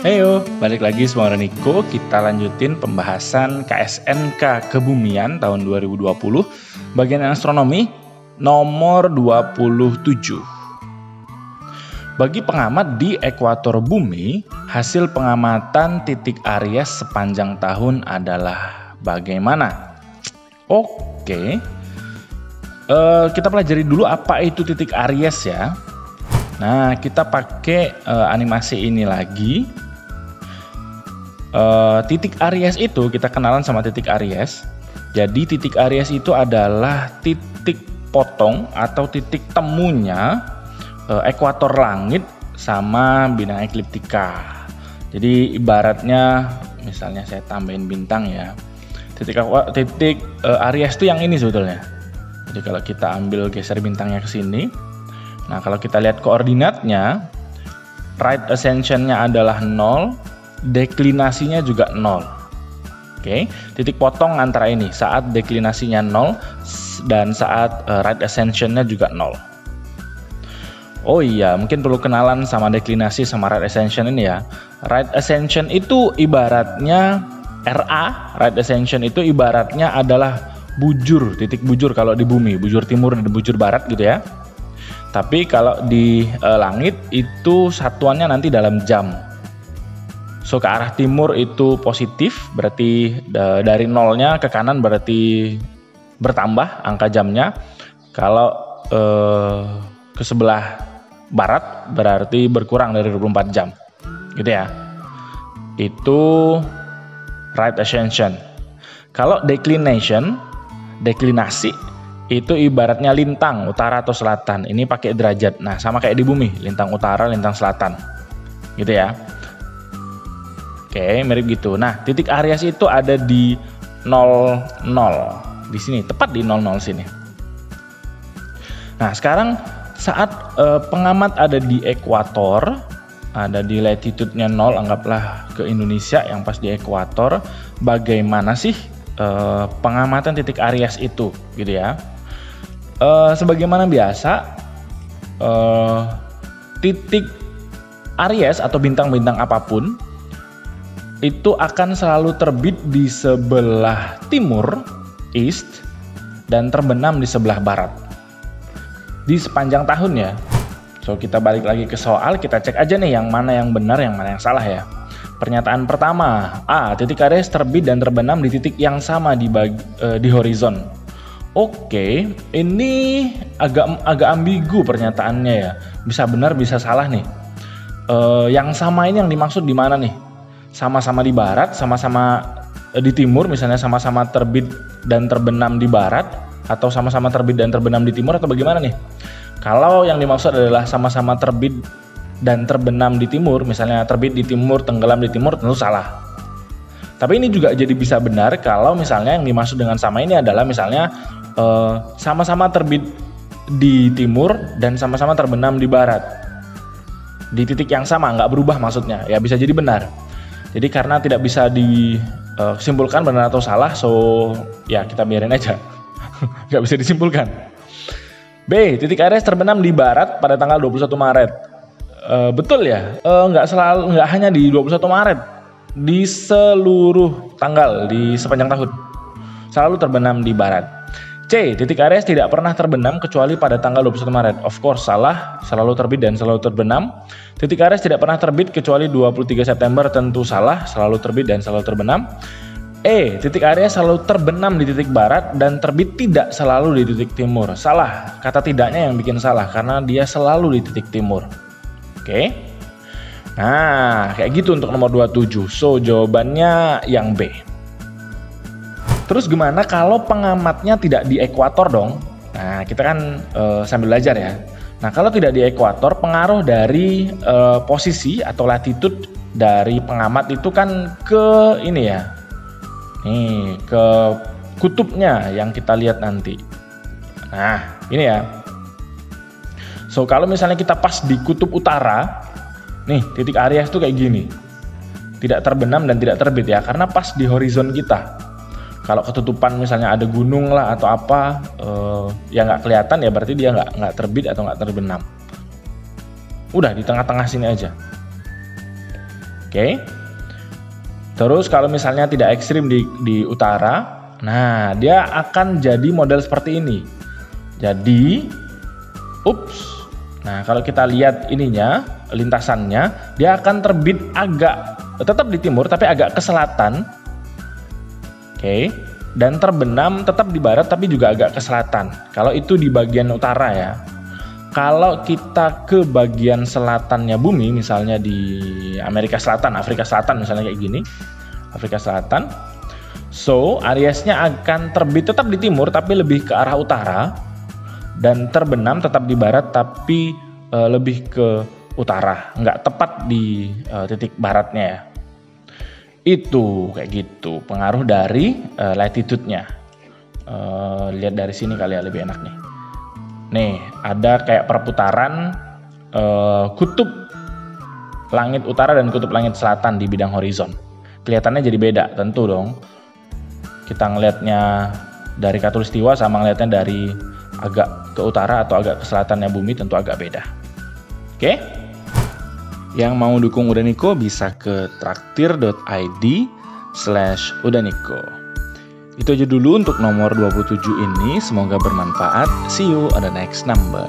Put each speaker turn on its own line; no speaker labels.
Heyo, balik lagi sama Niko. Kita lanjutin pembahasan KSNK Kebumian tahun 2020, bagian astronomi nomor 27. Bagi pengamat di ekuator bumi, hasil pengamatan titik Aries sepanjang tahun adalah bagaimana? Oke, kita pelajari dulu apa itu titik Aries ya. Nah, kita pakai animasi ini lagi. Titik Aries itu, kita kenalan sama titik Aries. Jadi titik Aries itu adalah titik potong atau titik temunya ekuator langit sama bintang ekliptika. Jadi ibaratnya, misalnya saya tambahin bintang ya. Titik Aries itu yang ini sebetulnya. Jadi kalau kita ambil geser bintangnya ke sini. Nah, kalau kita lihat koordinatnya, right ascension-nya adalah 0, deklinasinya juga 0. Oke, titik potong antara ini saat deklinasinya 0 dan saat right ascension-nya juga 0. Oh iya, mungkin perlu kenalan sama deklinasi sama right ascension ini ya. Right ascension itu ibaratnya RA, right ascension itu ibaratnya adalah bujur, titik bujur kalau di bumi, bujur timur dan bujur barat gitu ya. Tapi kalau di langit itu satuannya nanti dalam jam. So ke arah timur itu positif, berarti dari nolnya ke kanan berarti bertambah angka jamnya. Kalau ke sebelah barat berarti berkurang dari 24 jam. Gitu ya. Itu right ascension. Kalau deklinasi itu ibaratnya lintang utara atau selatan. Ini pakai derajat. Nah, sama kayak di bumi, lintang utara, lintang selatan. Gitu ya. Oke, mirip gitu. Nah, titik Aries itu ada di 00. Di sini, tepat di 00 sini. Nah, sekarang saat pengamat ada di ekuator, ada di latitude-nya 0, anggaplah ke Indonesia yang pas di ekuator, bagaimana sih pengamatan titik Aries itu, gitu ya. Sebagaimana biasa, titik Aries atau bintang-bintang apapun itu akan selalu terbit di sebelah timur, east, dan terbenam di sebelah barat di sepanjang tahun ya. So kita balik lagi ke soal, kita cek aja nih yang mana yang benar, yang mana yang salah ya. Pernyataan pertama, A, titik Aries terbit dan terbenam di titik yang sama di horizon. Oke, ini agak ambigu pernyataannya ya. Bisa benar, bisa salah nih. Yang sama ini yang dimaksud di mana nih? Sama-sama di barat, sama-sama di timur, misalnya sama-sama terbit dan terbenam di barat, atau sama-sama terbit dan terbenam di timur, atau bagaimana nih? Kalau yang dimaksud adalah sama-sama terbit dan terbenam di timur, misalnya terbit di timur, tenggelam di timur, tentu salah. Tapi ini juga jadi bisa benar kalau misalnya yang dimaksud dengan sama ini adalah misalnya sama-sama terbit di timur dan sama-sama terbenam di barat. Di titik yang sama, nggak berubah maksudnya. Ya bisa jadi benar. Jadi karena tidak bisa disimpulkan benar atau salah, so ya kita biarin aja. Nggak bisa disimpulkan. B, titik Aries terbenam di barat pada tanggal 21 Maret. Betul ya? Nggak hanya di 21 Maret. Di seluruh tanggal di sepanjang tahun selalu terbenam di barat. C, titik Aries tidak pernah terbenam kecuali pada tanggal 21 Maret. Of course, salah, selalu terbit dan selalu terbenam. Titik Aries tidak pernah terbit kecuali 23 September, tentu salah, selalu terbit dan selalu terbenam. E, titik Aries selalu terbenam di titik barat dan terbit tidak selalu di titik timur. Salah, kata tidaknya yang bikin salah karena dia selalu di titik timur. Oke. Nah, kayak gitu untuk nomor 27. So, jawabannya yang B. Terus gimana kalau pengamatnya tidak di ekuator dong? Nah, kita kan sambil belajar ya. Nah, kalau tidak di ekuator, pengaruh dari posisi atau latitude dari pengamat itu kan ke ini ya. Nih, ke kutubnya yang kita lihat nanti. Nah, ini ya. So, kalau misalnya kita pas di kutub utara, nih, titik Aries tuh kayak gini. Tidak terbenam dan tidak terbit ya, karena pas di horizon kita. Kalau ketutupan misalnya ada gunung lah atau apa, ya nggak kelihatan ya berarti dia nggak terbit atau nggak terbenam. Udah di tengah-tengah sini aja. Oke. Terus kalau misalnya tidak ekstrim di utara, nah dia akan jadi model seperti ini. Jadi, nah kalau kita lihat ininya, lintasannya, dia akan terbit tetap di timur tapi agak ke selatan. Oke. Dan terbenam tetap di barat tapi juga agak ke selatan. Kalau itu di bagian utara ya. Kalau kita ke bagian selatannya bumi, misalnya di Amerika Selatan, Afrika Selatan misalnya kayak gini, Afrika Selatan. So, Aries-nya akan terbit tetap di timur tapi lebih ke arah utara, dan terbenam tetap di barat tapi lebih ke utara, nggak tepat di titik baratnya ya. Itu kayak gitu, pengaruh dari latitude-nya. Lihat dari sini kali ya, lebih enak nih. Nih, ada kayak perputaran kutub langit utara dan kutub langit selatan di bidang horizon. Kelihatannya jadi beda, tentu dong. Kita ngelihatnya dari khatulistiwa sama ngelihatnya dari agak ke utara atau agak ke selatannya bumi tentu agak beda. Oke? Yang mau dukung Udaniko bisa ke traktir.id/udaniko. Itu aja dulu untuk nomor 27 ini, semoga bermanfaat. See you on the next number.